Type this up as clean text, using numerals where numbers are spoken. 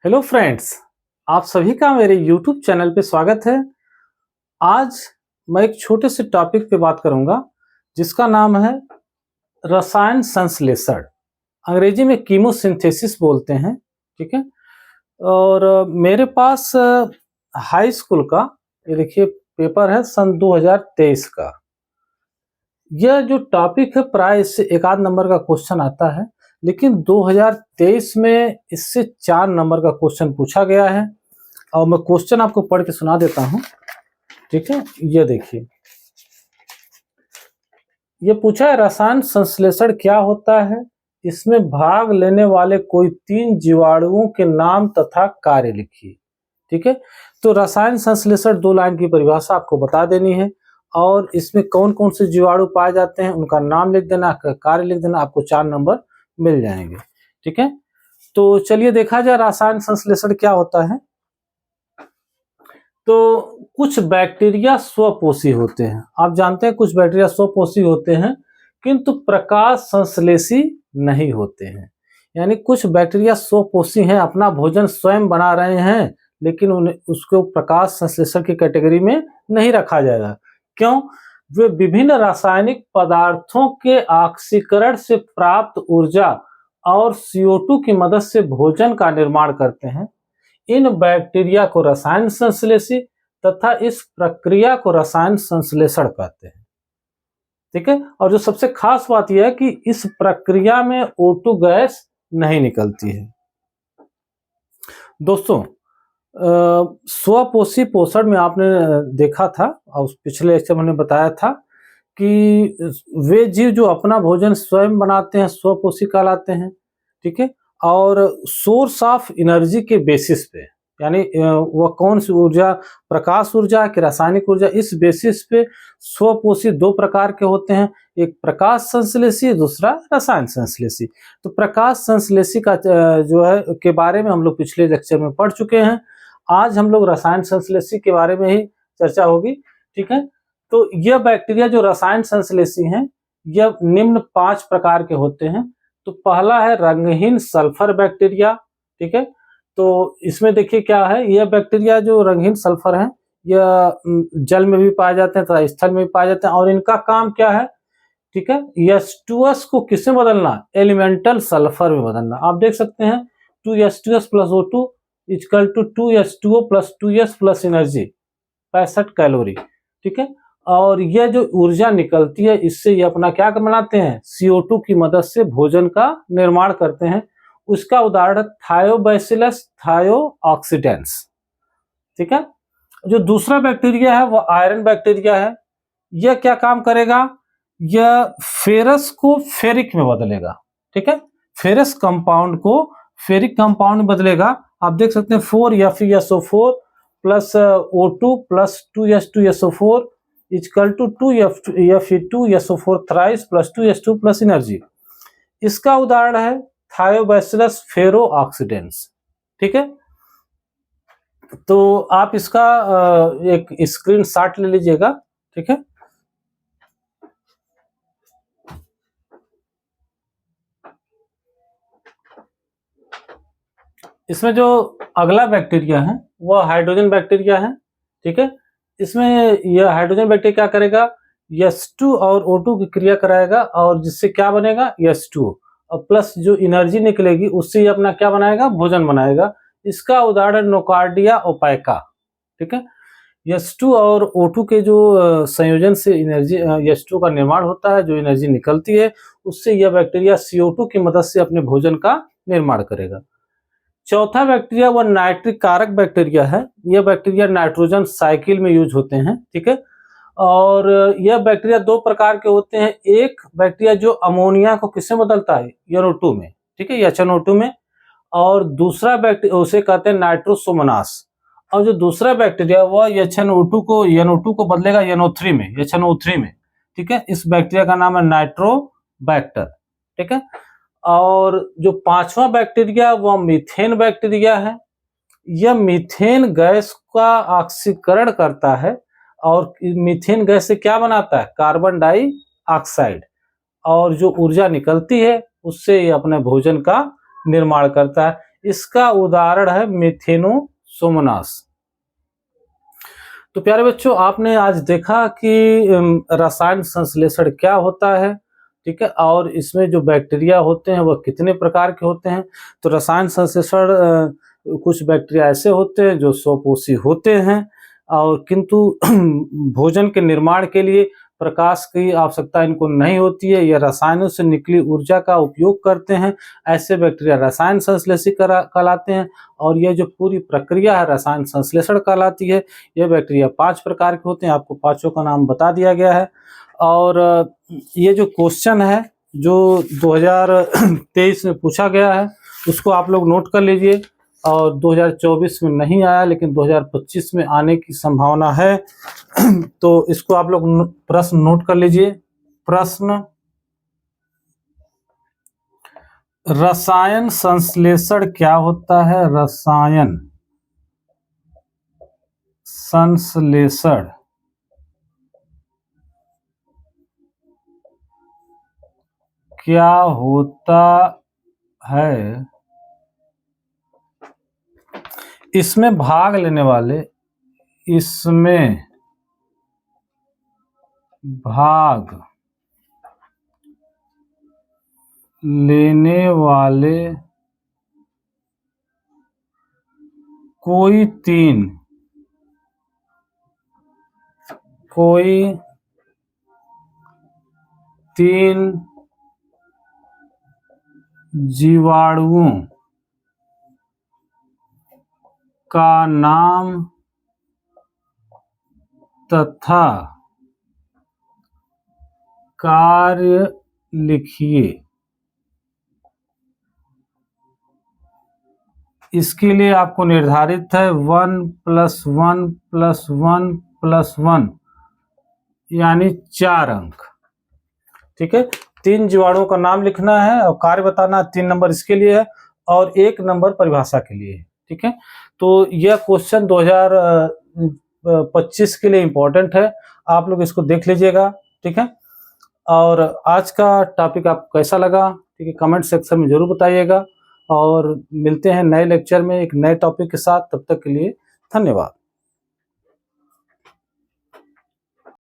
Hello friends, आप सभी का मेरे यूट्यूब चैनल पे स्वागत है। आज मैं एक छोटे से टॉपिक पे बात करूंगा जिसका नाम है रसायन संश्लेषण। अंग्रेजी में कीमोसिंथेसिस बोलते हैं। ठीक है। और मेरे पास हाई स्कूल का ये देखिए पेपर है सन 2023 का। यह जो टॉपिक है प्राय इससे एक आध नंबर का क्वेश्चन आता है, लेकिन 2023 में इससे 4 नंबर का क्वेश्चन पूछा गया है और मैं क्वेश्चन आपको पढ़ के सुना देता हूं। ठीक है, ये देखिए, ये पूछा है रसायन संश्लेषण क्या होता है, इसमें भाग लेने वाले कोई 3 जीवाणुओं के नाम तथा कार्य लिखिए। ठीक है, तो रसायन संश्लेषण 2 लाइन की परिभाषा आपको बता देनी है और इसमें कौन कौन से जीवाणु पाए जाते हैं उनका नाम लिख देना, कार्य लिख देना, आपको 4 नंबर मिल जाएंगे। ठीक है, तो चलिए देखा जाए रसायन संश्लेषण क्या होता है। तो कुछ बैक्टीरिया स्वपोषी होते हैं। आप जानते हैं कुछ बैक्टीरिया स्वपोषी होते हैं किंतु प्रकाश संश्लेषी नहीं होते हैं। यानी कुछ बैक्टीरिया स्वपोषी हैं, अपना भोजन स्वयं बना रहे हैं, लेकिन उन्हें उसको प्रकाश संश्लेषण की कैटेगरी में नहीं रखा जाएगा। क्यों? वे विभिन्न रासायनिक पदार्थों के ऑक्सीकरण से प्राप्त ऊर्जा और CO2 की मदद से भोजन का निर्माण करते हैं। इन बैक्टीरिया को रसायन संश्लेषी तथा इस प्रक्रिया को रसायन संश्लेषण कहते हैं। ठीक है, और जो सबसे खास बात यह है कि इस प्रक्रिया में O2 गैस नहीं निकलती है। दोस्तों, स्वपोषी पोषण में आपने देखा था और पिछले लेक्चर में मैंने बताया था कि वे जीव जो अपना भोजन स्वयं बनाते हैं स्वपोषी कहलाते हैं। ठीक है, और सोर्स ऑफ एनर्जी के बेसिस पे, यानी वह कौन सी ऊर्जा, प्रकाश ऊर्जा कि रासायनिक ऊर्जा, इस बेसिस पे स्वपोषी 2 प्रकार के होते हैं, एक प्रकाश संश्लेषी, दूसरा रसायन संश्लेषी। तो प्रकाश संश्लेषी का जो है के बारे में हम लोग पिछले लेक्चर में पढ़ चुके हैं। आज हम लोग रसायन संश्लेषी के बारे में ही चर्चा होगी। ठीक है, तो यह बैक्टीरिया जो रसायन संश्लेषी हैं, यह निम्न 5 प्रकार के होते हैं। तो पहला है रंगहीन सल्फर बैक्टीरिया। ठीक है, तो इसमें देखिए क्या है, यह बैक्टीरिया जो रंगहीन सल्फर है, यह जल में भी पाए जाते हैं तथा स्थल में भी पाए जाते हैं और इनका काम क्या है। ठीक है, H2S को किसमें बदलना, एलिमेंटल सल्फर में बदलना। आप देख सकते हैं 2H2S plus O2 equal to 2H2O plus 2S plus energy 65 calorie. ठीक है, और यह जो ऊर्जा निकलती है इससे ये अपना क्या बनाते हैं, CO2 की मदद से भोजन का निर्माण करते हैं। उसका उदाहरण थायोबैसिलस थायोऑक्सीडेंस। ठीक है, जो दूसरा बैक्टीरिया है वह आयरन बैक्टीरिया है। यह क्या काम करेगा, यह फेरस को फेरिक में बदलेगा। ठीक है, फेरस कंपाउंड को फेरिक कंपाउंड में बदलेगा। आप देख सकते हैं 4FeSO4 plus O2 plus 2H2SO4 equal to 2Fe2SO4 thrice plus 2H2 plus energy. इसका उदाहरण है थायोबैसिलस फेरोऑक्सीडेंस। ठीक है, तो आप इसका एक स्क्रीनशॉट ले लीजिएगा। ठीक है, इसमें जो अगला बैक्टीरिया है वह हाइड्रोजन बैक्टीरिया है। ठीक है, इसमें यह हाइड्रोजन बैक्टीरिया क्या करेगा, H2 और O2 की क्रिया कराएगा और जिससे क्या बनेगा, H2O और प्लस जो एनर्जी निकलेगी उससे ये अपना क्या बनाएगा, भोजन बनाएगा। इसका उदाहरण नोकार्डिया ओपैका। ठीक है, H2 और O2 के जो संयोजन से एनर्जी H2 का निर्माण होता है, जो एनर्जी निकलती है उससे यह बैक्टीरिया CO2 की मदद से अपने भोजन का निर्माण करेगा। चौथा बैक्टीरिया वह नाइट्रिक कारक बैक्टीरिया है। यह बैक्टीरिया नाइट्रोजन साइकिल में यूज होते हैं। ठीक है, और यह बैक्टीरिया 2 प्रकार के होते हैं। एक बैक्टीरिया जो अमोनिया को किसमें बदलता है, NO2 में। ठीक है, HNO2 में। और दूसरा बैक्टीरिया उसे कहते हैं नाइट्रोसोमोनास। और जो दूसरा बैक्टीरिया वह NO2 को बदलेगा NO3 में, HNO3 में। ठीक है, इस बैक्टीरिया का नाम है नाइट्रोबैक्टर। ठीक है, और जो 5वां बैक्टीरिया वह मीथेन बैक्टीरिया है। यह मीथेन गैस का ऑक्सीकरण करता है और मीथेन गैस से क्या बनाता है, कार्बन डाइऑक्साइड, और जो ऊर्जा निकलती है उससे ये अपने भोजन का निर्माण करता है। इसका उदाहरण है मेथेनोसोमोनास। तो प्यारे बच्चों, आपने आज देखा कि रसायन संश्लेषण क्या होता है, ठीक है, और इसमें जो बैक्टीरिया होते हैं वह कितने प्रकार के होते हैं। तो रसायन संश्लेषण कुछ बैक्टीरिया ऐसे होते हैं जो स्वपोषी होते हैं, और किंतु भोजन के निर्माण के लिए प्रकाश की आवश्यकता इनको नहीं होती है, ये रसायनों से निकली ऊर्जा का उपयोग करते हैं। ऐसे बैक्टीरिया रसायन संश्लेषी कहलाते हैं, और यह जो पूरी प्रक्रिया है रसायन संश्लेषण कहलाती है। ये बैक्टीरिया 5 प्रकार के होते हैं, आपको पांचों का नाम बता दिया गया है। और ये जो क्वेश्चन है जो 2023 में पूछा गया है उसको आप लोग नोट कर लीजिए, और 2024 में नहीं आया लेकिन 2025 में आने की संभावना है। तो इसको आप लोग प्रश्न नोट कर लीजिए। प्रश्न, रसायन संश्लेषण क्या होता है? रसायन संश्लेषण क्या होता है? इसमें भाग लेने वाले, इसमें भाग लेने वाले कोई तीन जीवाणुओं का नाम तथा कार्य लिखिए। इसके लिए आपको निर्धारित है 1 + 1 + 1 + 1 यानी 4 अंक, ठीक है। 3 जीवाणुओं का नाम लिखना है और कार्य बताना। 3 नंबर इसके लिए है और 1 नंबर परिभाषा के लिए है, ठीक है। तो यह क्वेश्चन 2025 के लिए इम्पोर्टेंट है, आप लोग इसको देख लीजिएगा, ठीक है। और आज का टॉपिक आपको कैसा लगा, ठीक है, कमेंट सेक्शन में जरूर बताइएगा। और मिलते हैं नए लेक्चर में एक नए टॉपिक के साथ, तब तक के लिए धन्यवाद।